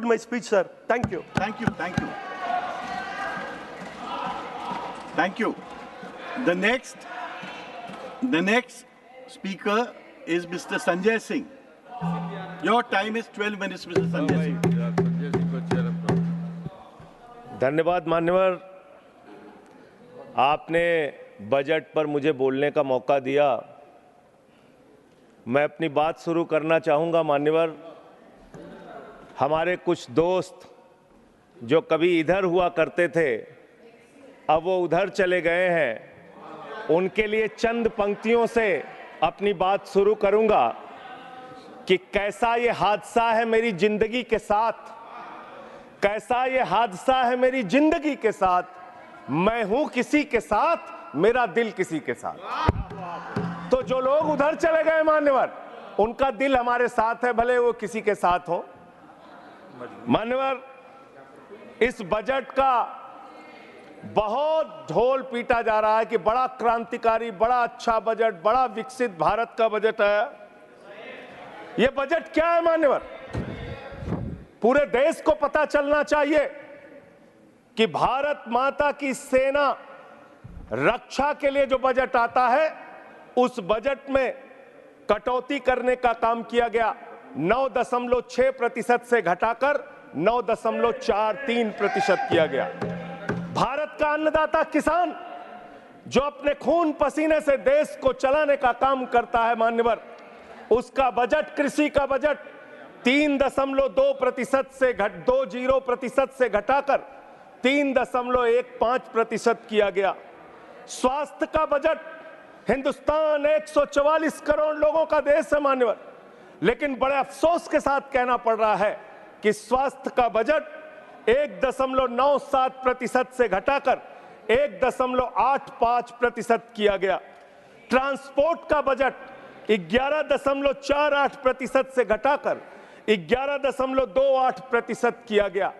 my speech, sir. Thank you. Thank you. Thank you. Thank you. The next speaker is Mr. Sanjay Singh. Your time is 12 minutes, Mr. Sanjay Singh. धन्यवाद मान्यवर, आपने budget पर मुझे बोलने का मौका दिया। मैं अपनी बात शुरू करना चाहूँगा। मान्यवर, हमारे कुछ दोस्त जो कभी इधर हुआ करते थे, अब वो उधर चले गए हैं। उनके लिए चंद पंक्तियों से अपनी बात शुरू करूँगा कि कैसा ये हादसा है मेरी जिंदगी के साथ, कैसा ये हादसा है मेरी जिंदगी के साथ, मैं हूं किसी के साथ, मेरा दिल किसी के साथ। तो जो लोग उधर चले गए मान्यवर, उनका दिल हमारे साथ है, भले वो किसी के साथ हो। मान्यवर, इस बजट का बहुत ढोल पीटा जा रहा है कि बड़ा क्रांतिकारी, बड़ा अच्छा बजट, बड़ा विकसित भारत का बजट है। यह बजट क्या है मान्यवर? पूरे देश को पता चलना चाहिए कि भारत माता की सेना रक्षा के लिए जो बजट आता है, उस बजट में कटौती करने का काम किया गया। 9.6% से घटाकर 9.43% किया गया। भारत का अन्नदाता किसान जो अपने खून पसीने से देश को चलाने का काम करता है मान्यवर, उसका बजट, कृषि का बजट 3.2% से 20% से घटाकर 3.15% किया गया। स्वास्थ्य का बजट, हिंदुस्तान 144 करोड़ लोगों का देश है मान्यवर, लेकिन बड़े अफसोस के साथ कहना पड़ रहा है कि स्वास्थ्य का बजट 1.97% से घटाकर 1.85% किया गया। ट्रांसपोर्ट का बजट 11.48% से घटाकर 11.28% किया गया।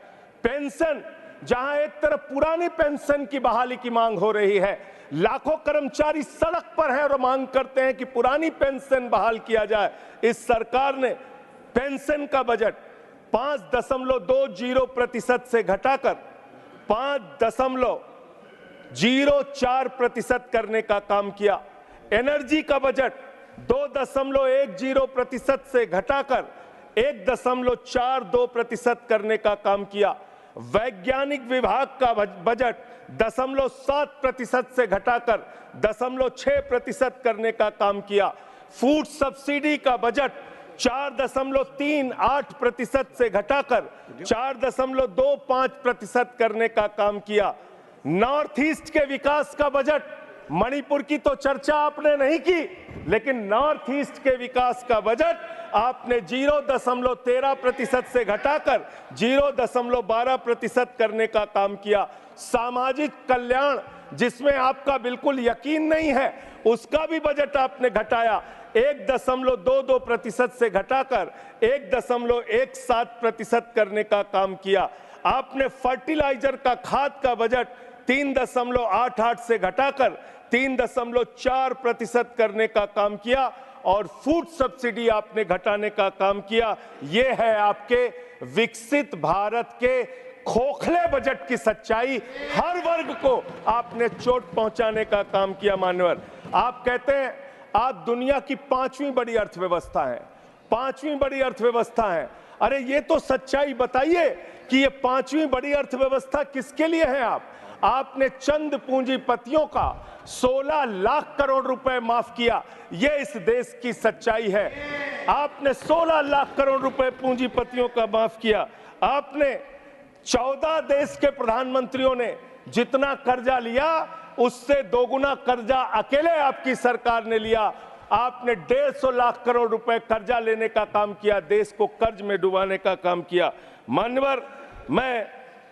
पेंशन, जहां एक तरफ पुरानी पेंशन की बहाली की मांग हो रही है, लाखों कर्मचारी सड़क पर हैं और मांग करते हैं कि पुरानी पेंशन बहाल किया जाए, इस सरकार ने पेंशन का बजट 5.20% से घटाकर 5.04% करने का काम किया। एनर्जी का बजट 2.10% से घटाकर 1.42% करने का काम किया। वैज्ञानिक विभाग का बजट 0.7% से घटाकर 0.6% करने का काम किया। फूड सब्सिडी का बजट 4.38% से घटाकर 4.25% करने का काम किया। नॉर्थ ईस्ट के विकास का बजट, मणिपुर की तो चर्चा आपने नहीं की, लेकिन नॉर्थ ईस्ट के विकास का बजट आपने 0.13% से घटाकर 0.12% करने का काम किया। सामाजिक कल्याण, जिसमें आपका बिल्कुल यकीन नहीं है, उसका भी बजट आपने घटाया। 1.22% से घटाकर 1.17% करने का काम किया। आपने फर्टिलाइजर का, खाद का बजट 3.88 से घटाकर 3.4% करने का काम किया और फूड सब्सिडी आपने घटाने का काम किया। ये है आपके विकसित भारत के खोखले बजट की सच्चाई। हर वर्ग को आपने चोट पहुंचाने का काम किया मान्यवर। आप कहते हैं आप दुनिया की 5वीं बड़ी अर्थव्यवस्था है, 5वीं बड़ी अर्थव्यवस्था है। अरे ये तो सच्चाई बताइए कि ये 5वीं बड़ी अर्थव्यवस्था किसके लिए है? आपने चंद पूंजीपतियों का 16 लाख करोड़ रुपए माफ किया। ये इस देश की सच्चाई है। आपने 16 लाख करोड़ रुपए पूंजीपतियों का माफ किया। आपने 14 देश के प्रधानमंत्रियों ने जितना कर्जा लिया, उससे दोगुना कर्जा अकेले आपकी सरकार ने लिया। आपने 150 लाख करोड़ रुपए कर्जा लेने का काम किया, देश को कर्ज में डुबाने का काम किया। मान्यवर, मैं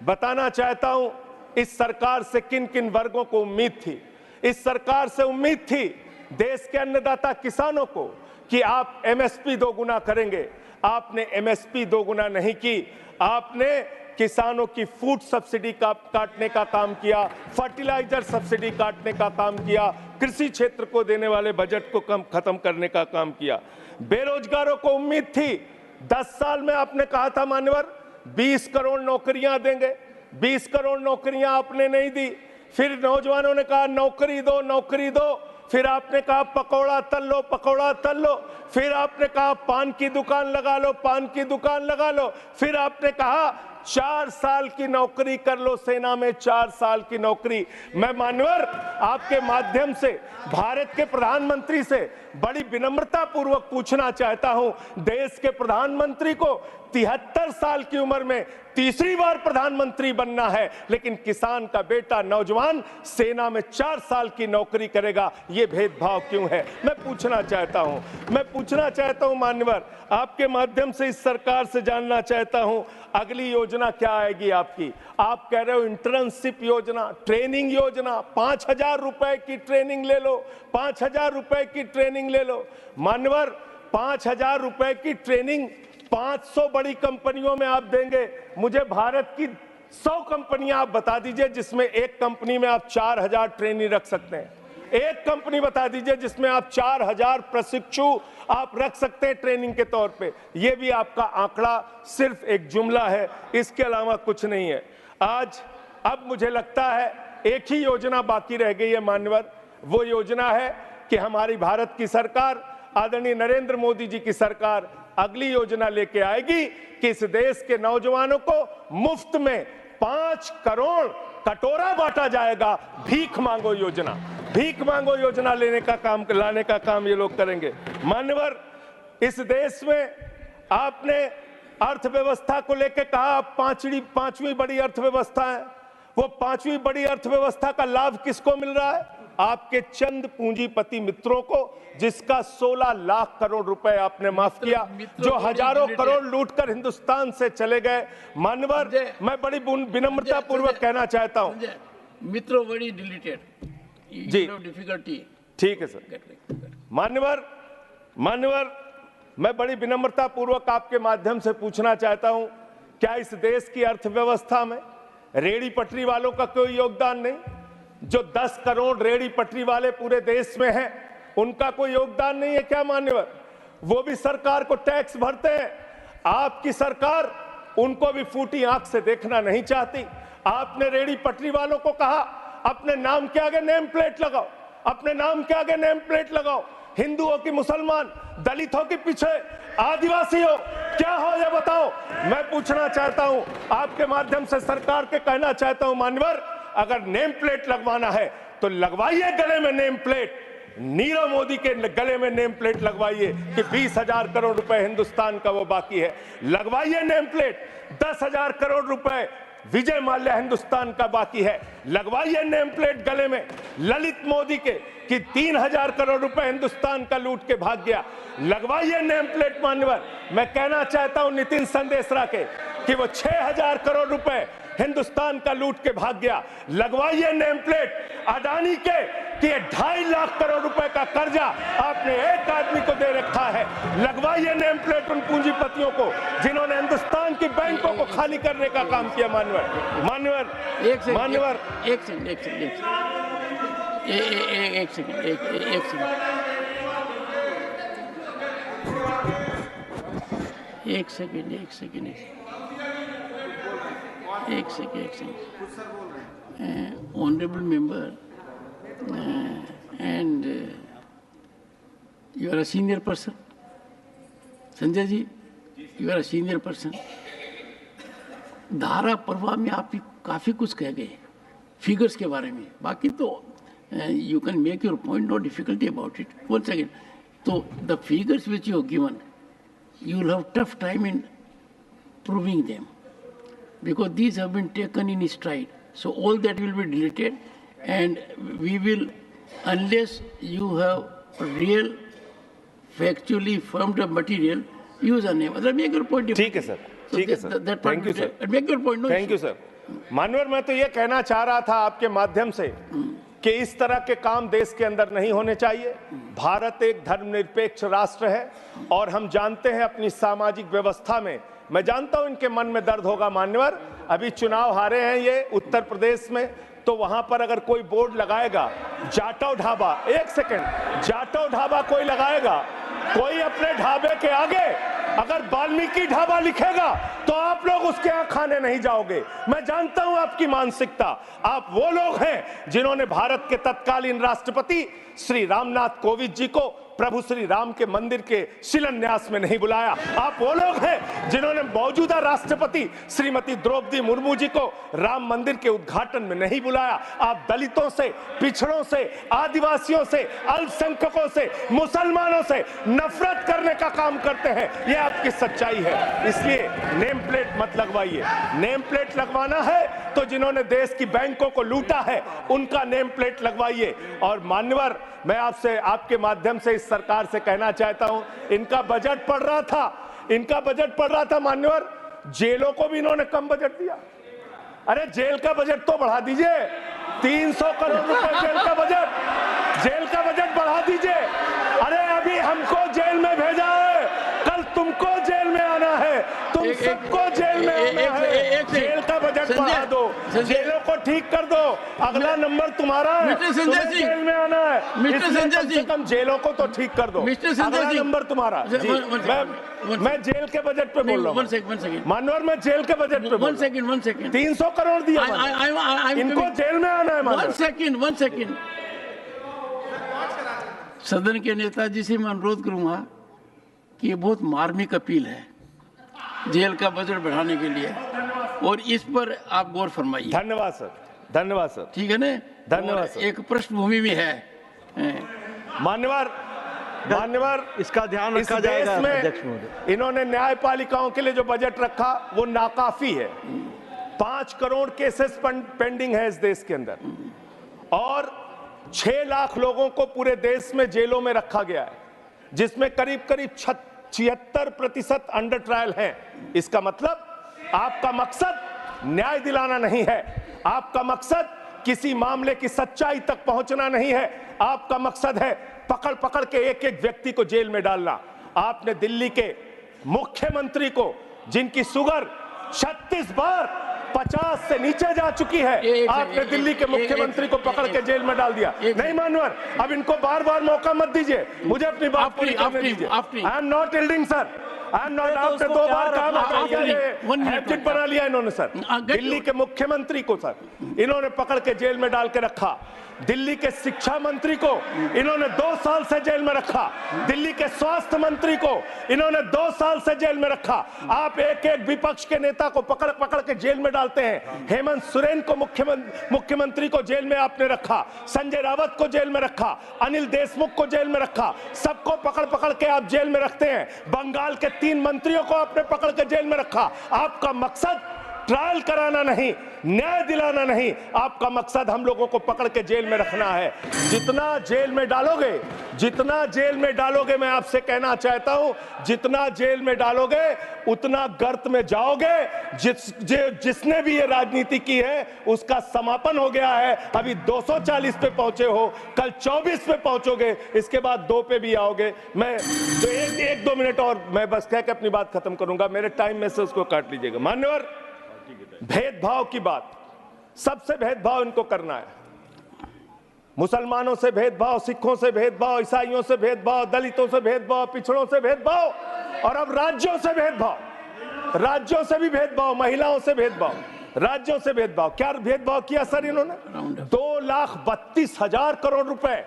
बताना चाहता हूं इस सरकार से किन किन वर्गों को उम्मीद थी। इस सरकार से उम्मीद थी देश के अन्नदाता किसानों को कि आप एमएसपी दोगुना करेंगे। आपने एमएसपी दोगुना नहीं की। आपने किसानों की फूड सब्सिडी का काटने का काम किया, फर्टिलाइजर सब्सिडी काटने का काम किया, कृषि क्षेत्र को देने वाले बजट को खत्म करने का काम किया। बेरोजगारों को उम्मीद थी, 10 साल में आपने कहा था मान्यवर 20 करोड़ नौकरियां देंगे, 20 करोड़ नौकरियां आपने नहीं दी। फिर नौजवानों ने कहा नौकरी दो, नौकरी दो। फिर आपने कहा पकौड़ा तल लो, पकौड़ा तल लो। फिर आपने कहा पान की दुकान लगा लो, पान की दुकान लगा लो। फिर आपने कहा 4 साल की नौकरी कर लो सेना में, 4 साल की नौकरी। मैं मान्यवर आपके माध्यम से भारत के प्रधानमंत्री से बड़ी विनम्रता पूर्वक पूछना चाहता हूं, देश के प्रधानमंत्री को 73 साल की उम्र में तीसरी बार प्रधानमंत्री बनना है, लेकिन किसान का बेटा नौजवान सेना में 4 साल की नौकरी करेगा, ये भेदभाव क्यों है? मैं पूछना चाहता हूं मान्यवर, आपके माध्यम से इस सरकार से जानना चाहता हूं, अगली योजना क्या आएगी आपकी? आप कह रहे हो इंटर्नशिप योजना, ट्रेनिंग योजना, 5,000 रुपए की ट्रेनिंग ले लो, 5,000 रुपए की ट्रेनिंग ले लो। मान्यवर 5,000 रुपए की ट्रेनिंग 500 बड़ी कंपनियों में आप देंगे। मुझे भारत की 100 कंपनियां आप बता दीजिए जिसमें एक कंपनी में आप 4,000 ट्रेनी रख सकते हैं। एक कंपनी बता दीजिए जिसमें आप 4,000 प्रशिक्षु आप रख सकते हैं ट्रेनिंग के तौर पे। ये भी आपका आंकड़ा सिर्फ एक जुमला है, इसके अलावा कुछ नहीं है। अब मुझे लगता है एक ही योजना बाकी रह गई है मान्यवर, वो योजना है कि हमारी भारत की सरकार, आदरणीय नरेंद्र मोदी जी की सरकार अगली योजना लेके आएगी कि इस देश के नौजवानों को मुफ्त में 5 करोड़ कटोरा बांटा जाएगा। भीख मांगो योजना, भीख मांगो योजना लाने का काम ये लोग करेंगे। मान्यवर इस देश में आपने अर्थव्यवस्था को लेकर कहा पांचवी बड़ी अर्थव्यवस्था है। वो 5वीं बड़ी अर्थव्यवस्था का लाभ किसको मिल रहा है? आपके चंद पूंजीपति मित्रों को, जिसका 16 लाख करोड़ रुपए आपने माफ किया, जो हजारों करोड़ लूटकर हिंदुस्तान से चले गए। मान्यवर मैं बड़ी विनम्रता पूर्वक कहना चाहता हूं, मित्रों बड़ी डिलीटेड जी, डिफिकल्टी। ठीक है सर। मान्यवर मैं बड़ी विनम्रता पूर्वक आपके माध्यम से पूछना चाहता हूं, क्या इस देश की अर्थव्यवस्था में रेहड़ी पटरी वालों का कोई योगदान नहीं? जो 10 करोड़ रेहड़ी पटरी वाले पूरे देश में हैं, उनका कोई योगदान नहीं है क्या मान्यवर? वो भी सरकार को टैक्स भरते हैं। आपकी सरकार उनको भी फूटी आंख से देखना नहीं चाहती। आपने रेहड़ी पटरी वालों को कहा अपने नाम के आगे नेम प्लेट लगाओ, अपने नाम के आगे नेम प्लेट लगाओ। हिंदुओं की, मुसलमान, दलितों के पीछे आदिवासी हो, क्या हो ये बताओ। मैं पूछना चाहता हूं आपके माध्यम से सरकार के कहना चाहता हूं मान्यवर, अगर नेम प्लेट लगवाना है तो लगवाइए गले में नेम प्लेट। नीरव मोदी के गले में नेम प्लेट लगवाइए कि 20,000 करोड़ रुपए हिंदुस्तान का वो बाकी है, लगवाइए नेम प्लेट। 10,000 करोड़ रुपए विजय माल्या हिंदुस्तान का बाकी है, लगवाइए नेम प्लेट गले में। ललित मोदी के कि 3,000 करोड़ रुपए हिंदुस्तान का लूट के भाग गया, लगवाइए नेम प्लेट मान्यवर। मैं कहना चाहता हूं नितिन संदेशरा के कि वो 6,000 करोड़ रुपए हिंदुस्तान का लूट के भाग गया, लगवाइए नेम प्लेट। अडानी के कि 2.5 लाख करोड़ रुपए का कर्जा आपने एक आदमी को दे रखा है, लगवाइए नेम प्लेट उन पूंजीपतियों को जिन्होंने हिंदुस्तान की बैंकों को खाली करने का काम किया। मान्यवर एक second. Honorable member, and you are a senior person. Sanjay ji, you are a senior person. धारा प्रवाह में आप काफी कुछ कह गए फिगर्स के बारे में, बाकी तो you can make your point, no difficulty about it. One second. So the figures which you have given, you will have tough time in proving them, because these have been taken in stride. So all that will be deleted, and we will, unless you have real, factually firmed up material, use a name. Make your point. ठीक है sir, ठीक है sir, thank you sir, Make your point. No thank you sir. मानवर मैं तो ये कहना चाह रहा था आपके माध्यम से कि इस तरह के काम देश के अंदर नहीं होने चाहिए। भारत एक धर्मनिरपेक्ष राष्ट्र है और हम जानते हैं अपनी सामाजिक व्यवस्था में, मैं जानता हूं इनके मन में दर्द होगा मान्यवर, अभी चुनाव हारे हैं ये उत्तर प्रदेश में, तो वहां पर अगर कोई बोर्ड लगाएगा जाटव ढाबा, एक सेकंड, जाटव ढाबा कोई लगाएगा, कोई अपने ढाबे के आगे अगर वाल्मीकि ढाबा लिखेगा तो आप लोग उसके यहाँ खाने नहीं जाओगे। मैं जानता हूं आपकी मानसिकता। आप वो लोग हैं जिन्होंने भारत के तत्कालीन राष्ट्रपति श्री रामनाथ कोविंद जी को प्रभु श्री राम के मंदिर के शिलान्यास में नहीं बुलाया। आप वो लोग हैं जिन्होंने मौजूदा राष्ट्रपति श्रीमती द्रौपदी मुर्मू जी को राम मंदिर के उद्घाटन में नहीं बुलाया। आप दलितों से, पिछड़ों से, आदिवासियों से, अल्पसंख्यकों से, मुसलमानों से नफरत करने का काम करते हैं। ये आपकी सच्चाई है। इसलिए नेम प्लेट मत लगवाइए। नेम प्लेट लगवाना है तो जिन्होंने देश की बैंकों को लूटा है उनका नेम प्लेट लगवाइए। और मान्यवर, मैं आपसे, आपके माध्यम से इस सरकार से कहना चाहता हूं, इनका बजट पढ़ रहा था मान्यवर, जेलों को भी इन्होंने कम बजट दिया। अरे जेल का बजट तो बढ़ा दीजिए, 300 करोड़ रुपए जेल का बजट बढ़ा दीजिए। अरे अभी हमको जेल में भेजा है, कल तुमको जेल में आना है, तुम सबको जेल में आना है। जेल का बजट बढ़ा दो, जेलों को ठीक कर दो, अगला नंबर तुम्हारा है, तुम्हें जेल में आना है। कम से कम जेलों को तो ठीक कर दो, अगला नंबर तुम्हारा। मैं जेल के बजट पे बोल रहा हूँ मानवर, मैं जेल के बजट पे 1 सेकंड 300 करोड़ दिया, इनको जेल में आना है। 1 सेकंड सदन के नेताजी से मैं अनुरोध करूंगा कि ये बहुत मार्मिक अपील है जेल का बजट बढ़ाने के लिए, और इस पर आप गौर फरमाइए। धन्यवाद सर, धन्यवाद सर। ठीक है ना? धन्यवाद सर। एक पृष्ठभूमि भी है मान्यवर, इसका ध्यान रखा जाएगा। अध्यक्ष महोदय, इन्होंने न्यायपालिकाओं के लिए जो बजट रखा वो नाकाफी है। 5 करोड़ केसेस पेंडिंग है इस देश के अंदर, और 6 लाख लोगों को पूरे देश में जेलों में रखा गया है, जिसमें करीब 76% अंडर ट्रायल है। इसका मतलब आपका मकसद न्याय दिलाना नहीं है, आपका मकसद किसी मामले की सच्चाई तक पहुंचना नहीं है, आपका मकसद है पकड़ पकड़ के एक एक व्यक्ति को जेल में डालना। आपने दिल्ली के मुख्यमंत्री को, जिनकी शुगर 36 बार 50 से नीचे जा चुकी है, आपने दिल्ली के मुख्यमंत्री को पकड़ के जेल में डाल दिया। नहीं मानवर, अब इनको बार बार मौका मत दीजिए, मुझे अपनी बात पूरी करने दीजिए। I am not yielding sir, I am not. आपने 2 बार काम हैबिट बना लिया इन्होंने सर। दिल्ली के मुख्यमंत्री को सर इन्होंने पकड़ के जेल में डाल के रखा, दिल्ली के शिक्षा मंत्री को इन्होंने 2 साल से जेल में रखा, दिल्ली के स्वास्थ्य मंत्री को इन्होंने 2 साल से जेल में रखा। आप एक एक विपक्ष के नेता को पकड़ पकड़ के जेल में डालते हैं। हेमंत सोरेन को मुख्यमंत्री को जेल में आपने रखा, संजय रावत को जेल में रखा, अनिल देशमुख को जेल में रखा, सबको पकड़ पकड़ के आप जेल में रखते हैं। बंगाल के 3 मंत्रियों को आपने पकड़ के जेल में रखा। आपका मकसद ट्रायल कराना नहीं, न्याय दिलाना नहीं, आपका मकसद हम लोगों को पकड़ के जेल में रखना है। जितना जेल में डालोगे, मैं आपसे कहना चाहता हूं, जितना जेल में डालोगे उतना गर्त में जाओगे। जिसने भी ये राजनीति की है उसका समापन हो गया है। अभी 240 पे पहुंचे हो, कल 24 पे पहुंचोगे, इसके बाद 2 पे भी आओगे। मैं तो 1-2 मिनट और मैं बस कह के अपनी बात खत्म करूंगा, मेरे टाइम में से उसको काट लीजिएगा। मान्यवर, भेदभाव की बात, सबसे भेदभाव इनको करना है। मुसलमानों से भेदभाव, सिखों से भेदभाव, ईसाइयों से भेदभाव, दलितों से भेदभाव, पिछड़ों से भेदभाव, और अब राज्यों से भेदभाव, राज्यों से भी भेदभाव, महिलाओं से भेदभाव, राज्यों से भेदभाव। क्या भेदभाव किया सर इन्होंने? 2,32,000 करोड़ रुपए,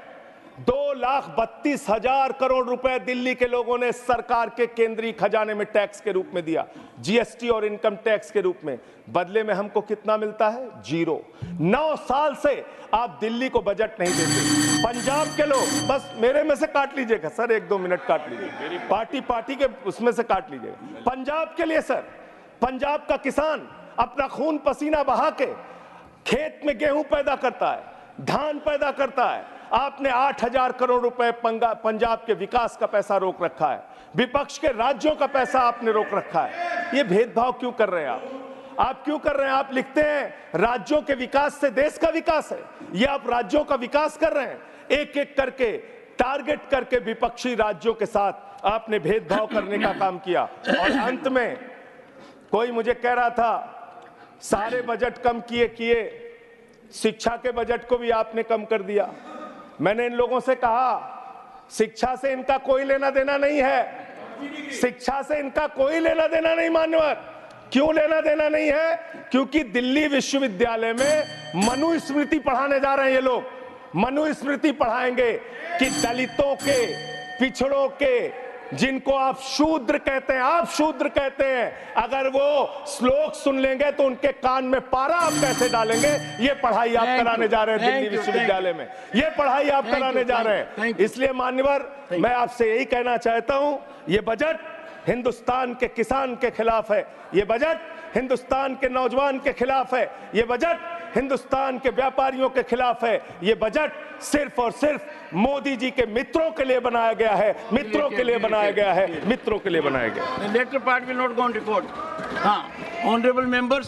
2,32,000 करोड़ रुपए दिल्ली के लोगों ने सरकार के केंद्रीय खजाने में टैक्स के रूप में दिया, जीएसटी और इनकम टैक्स के रूप में। बदले में हमको कितना मिलता है? 0। 9 साल से आप दिल्ली को बजट नहीं देते। पंजाब के लोग, बस मेरे में से काट लीजिएगा सर, 1-2 मिनट काट लीजिए, पार्टी के उसमें से काट लीजिएगा। पंजाब के लिए सर, पंजाब का किसान अपना खून पसीना बहा के खेत में गेहूं पैदा करता है, धान पैदा करता है। आपने 8,000 करोड़ रुपए पंजाब के विकास का पैसा रोक रखा है, विपक्ष के राज्यों का पैसा आपने रोक रखा है। ये भेदभाव क्यों कर रहे हैं आप क्यों कर रहे हैं? आप लिखते हैं राज्यों के विकास से देश का विकास है, ये आप राज्यों का विकास कर रहे हैं। एक एक करके टारगेट करके विपक्षी राज्यों के साथ आपने भेदभाव करने का काम किया। और अंत में कोई मुझे कह रहा था सारे बजट कम किए, शिक्षा के बजट को भी आपने कम कर दिया। मैंने इन लोगों से कहा शिक्षा से इनका कोई लेना देना नहीं है, शिक्षा से इनका कोई लेना देना नहीं मान्यवर। क्यों लेना देना नहीं है? क्योंकि दिल्ली विश्वविद्यालय में मनुस्मृति पढ़ाने जा रहे हैं ये लोग। मनुस्मृति पढ़ाएंगे कि दलितों के, पिछड़ों के, जिनको आप शूद्र कहते हैं, आप शूद्र कहते हैं, अगर वो श्लोक सुन लेंगे तो उनके कान में पारा आप कैसे डालेंगे? ये पढ़ाई आप कराने जा रहे हैं दिल्ली विश्वविद्यालय में। ये पढ़ाई आप कराने जा रहे हैं। इसलिए मान्यवर, मैं आपसे यही कहना चाहता हूं, ये बजट हिंदुस्तान के किसान के खिलाफ है, ये बजट हिंदुस्तान के नौजवान के खिलाफ है, ये बजट हिंदुस्तान के व्यापारियों के खिलाफ है, ये बजट सिर्फ और सिर्फ मोदी जी के मित्रों के लिए बनाया गया है, मित्रों के लिए बनाया गया है, मित्रों के लिए बनाया गया है। The later part will not go on record. हाँ, honorable members.